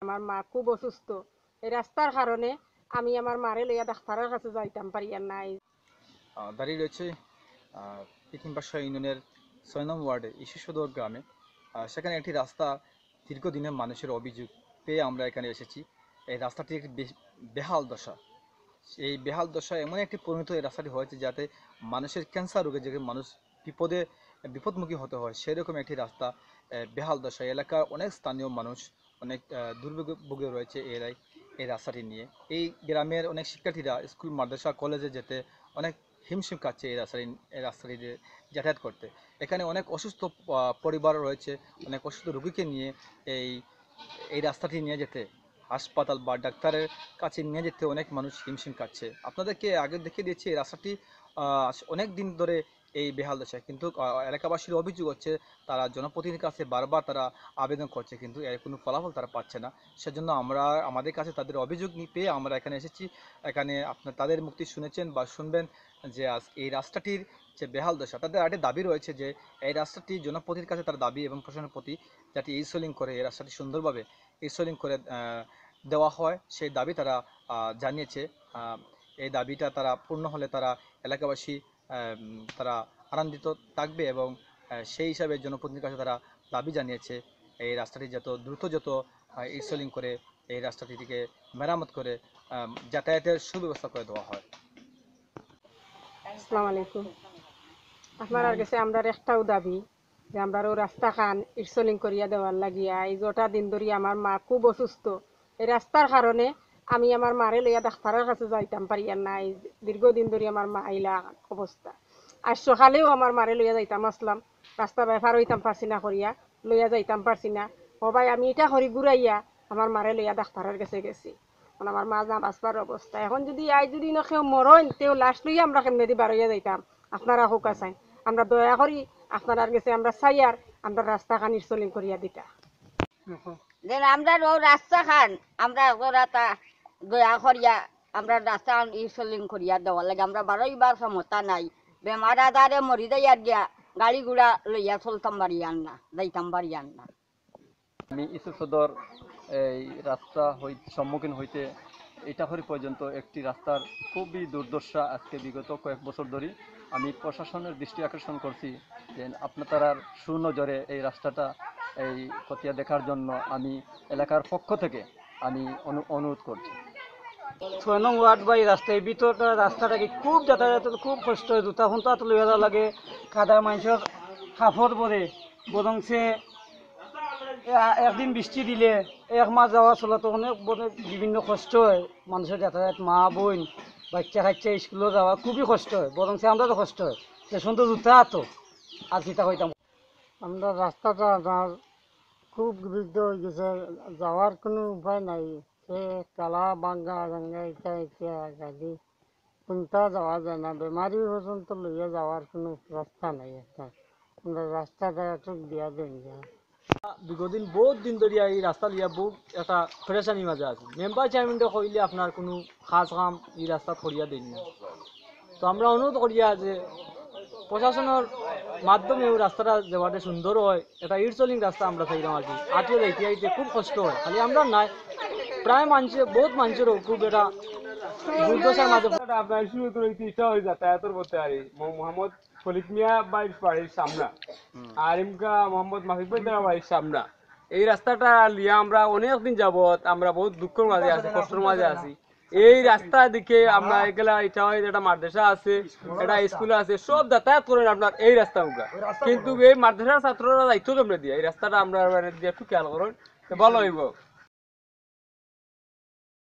আমার মা খুব অসুস্থ, এই রাস্তার কারণে আমি আমার মারে লইয়া ডাক্তারের কাছে যাইতাম পারি আর নাই। দাঁড়িয়ে রয়েছে পিকিমবাসা ইউনিয়নের ৬ নং ওয়ার্ডে ইস্যু সদর গ্রামে। সেখানে একটি রাস্তা দীর্ঘদিনের মানুষের অভিযোগ পেয়ে আমরা এখানে এসেছি। এই রাস্তাটি একটি বেহাল দশা। এই বেহাল দশা এমন একটি পরিণত এই রাস্তাটি হয়েছে যাতে মানুষের ক্যান্সার রোগে যে মানুষ বিপদমুখী হতে হয় সেরকম একটি রাস্তা বেহাল দশা। এলাকার অনেক স্থানীয় মানুষ অনেক দুর্ভোগে রয়েছে এই রাস্তাটি নিয়ে। এই গ্রামের অনেক শিক্ষার্থীরা স্কুল মাদ্রাসা কলেজে যেতে অনেক হিমশিম খাচ্ছে এই রাস্তাটি দিয়ে যাতায়াত করতে। এখানে অনেক অসুস্থ পরিবার রয়েছে, অনেক অসুস্থ রোগীকে নিয়ে এই রাস্তাটি নিয়ে যেতে হাসপাতাল বা ডাক্তারের কাছে নিয়ে যেতে অনেক মানুষ হিমশিম খাচ্ছে। আপনাদেরকে আগে দেখিয়ে দিয়েছি এই রাস্তাটি অনেক দিন ধরে এই বেহাল দশায়, কিন্তু এলাকাবাসীর অভিযোগ হচ্ছে তারা জনপ্রতিনিধির কাছে বারবার তারা আবেদন করছে, কিন্তু এর কোনো ফলাফল তারা পাচ্ছে না। সেজন্য আমাদের কাছে তাদের অভিযোগ পেয়ে আমরা এখানে এসেছি। এখানে তাদের মুক্তি শুনেছেন বা শুনবেন যে এই রাস্তাটির যে বেহাল দশা, তাদের একটা দাবি রয়েছে যে এই রাস্তাটি জনপ্রতিনিধির কাছে তার দাবি এবং প্রশাসনের প্রতি যাতে ইসোলিং করে এই রাস্তাটি সুন্দরভাবে ইসোলিং করে দেওয়া হয় সেই দাবি তারা জানিয়েছে। এই দাবিটা তারা পূর্ণ হলে তারা এলাকাবাসী তারা আনন্দিত থাকবে এবং সেই হিসাবে জনপ্রতিনিধির কাছে তারা দাবি জানিয়েছে এই রাস্তাটি দ্রুত ইসোলিং করে এই রাস্তাটিকে মেরামত করে যাতায়াতের সুব্যবস্থা করে দেওয়া হয়। আসসালামু আলাইকুম। আপনার কাছে আমরা একটাও দাবি যে আমরা রাস্তা খান ইরসলিং করিয়া দেওয়ার লাগিয়া এই গোটা দিন ধরে আমার মা খুব অসুস্থ, এই রাস্তার কারণে আমি আমার মারে লইয়া ডাক্তারের কাছে যাইতাম পারি আর নাই। দীর্ঘদিন ধরে আমার মা আইলা অবস্থা। আজ সকালেও আমার মারে লইয়া যাইতাম আসলাম, রাস্তা ব্যাপার হইতাম পারছি না করিয়া লইয়া যাইতাম পারছি না। ও ভাই আমি এটা হরি ঘুরাইয়া আমার মারে লইয়া ডাক্তারের কাছে গেছি। আমার মা যা বাঁচবার অবস্থা। এখন যদি যদি না কেউ মরণ তেও লাশ লইয়া আমরা কেমনে দি বার হইয়া যাইতাম। আপনারা হোকা চাই, আমরা দয়া করি আপনার কাছে আমরা চাই আর আমরা রাস্তা খান ইরসলিং করিয়া দিতা। আমরা রাস্তা খান আমরা দয়া করিয়া আমরা রাস্তা ইরসলিং করিয়া দেওয়ার লাগে। আমরা বারোইবার ক্ষমতা নাই, বেমার আজারে মরি যাইয়ার গিয়া গাড়ি ঘোড়া লইয়া চলতাম বাড়ি আন না, যাইতাম বাড়ি আন না। আমি ইস্যু সদর এই রাস্তা সম্মুখীন হইতে ইটাখড়ি পর্যন্ত একটি রাস্তার খুবই দুর্দশা। আজকে বিগত কয়েক বছর ধরে আমি প্রশাসনের দৃষ্টি আকর্ষণ করছি যে আপনার সুনজরে এই রাস্তাটা এই খতিয়া দেখার জন্য আমি এলাকার পক্ষ থেকে আমি অনুরোধ করছি। ৬ নং ওয়ার্ড বা এই রাস্তায় ভিতরটা রাস্তাটাকে খুব যাতায়াতের খুব কষ্ট হয়। জুতা খুঁতা তো লইয়া যাওয়া লাগে, কাদা মানুষের কাপড় পরে বরং সে একদিন বৃষ্টি দিলে এক মাস যাওয়া চলা তো অনেক বিভিন্ন কষ্ট হয় মানুষের যাতায়াত, মা বোন বাচ্চা কাচ্চা স্কুলে যাওয়া খুবই কষ্ট হয়, বরং সে আমরা তো কষ্ট হয় সেসন তো জুতা তো আর চিতা হইতাম। আমরা রাস্তাটা আমার খুব বিরুদ্ধ হয়ে গেছে, যাওয়ার কোনো উপায় নাই। সে কালা বাঙ্গা গাঙ্গা এটা এটা গাড়ি কোনটা যাওয়া যায় না, বেমারি পর্যন্ত লইয়া যাওয়ার কোনো রাস্তা নাই। একটা আমরা রাস্তাটা একটু দিয়া দেন যায়। দীর্ঘদিন বহুত দিন ধরে এই রাস্তা লিয়া বহুত একটা ফেরেশানির মাঝে আছে। মেম্বার চেয়ারম্যানটা কইলে আপনার কোনো খাস কাম এই রাস্তা করিয়া দেন না। তো আমরা অনুরোধ করিয়া যে প্রশাসনের মাধ্যমে ওই রাস্তাটা যেভাবে সুন্দর হয়, একটা ইরসলিং রাস্তা আমরা চাইলাম আর কি। আটিয়ে যাইতে যাইতে খুব কষ্ট হয়, খালি আমরা নাই প্রায় মানুষের বহুত মানুষেরও খুব এটা দুর্দশার মাঝে। আপনার শুরু তো ইচ্ছা হয়ে যাতায়াতের করতে পারি মোহাম্মদ ফলিক মিয়া বাড়ির সামনা আর ইমকা মোহাম্মদ মাফিক ভাই বাড়ির সামনা। এই রাস্তাটা লিয়া আমরা অনেকদিন যাবত আমরা বহুত দুঃখের মাঝে আছি, কষ্টের মাঝে আছি। এই রাস্তা দিকে আমরা এগুলা এটা হয় একটা মাদ্রাসা আছে, একটা স্কুল আছে, সব যাতায়াত করেন আপনার এই রাস্তা উঠা। কিন্তু এই মাদ্রাসার ছাত্ররা দায়িত্ব কেমনে দিয়ে এই রাস্তাটা আমরা দিয়ে একটু খেয়াল করেন ভালো হইব।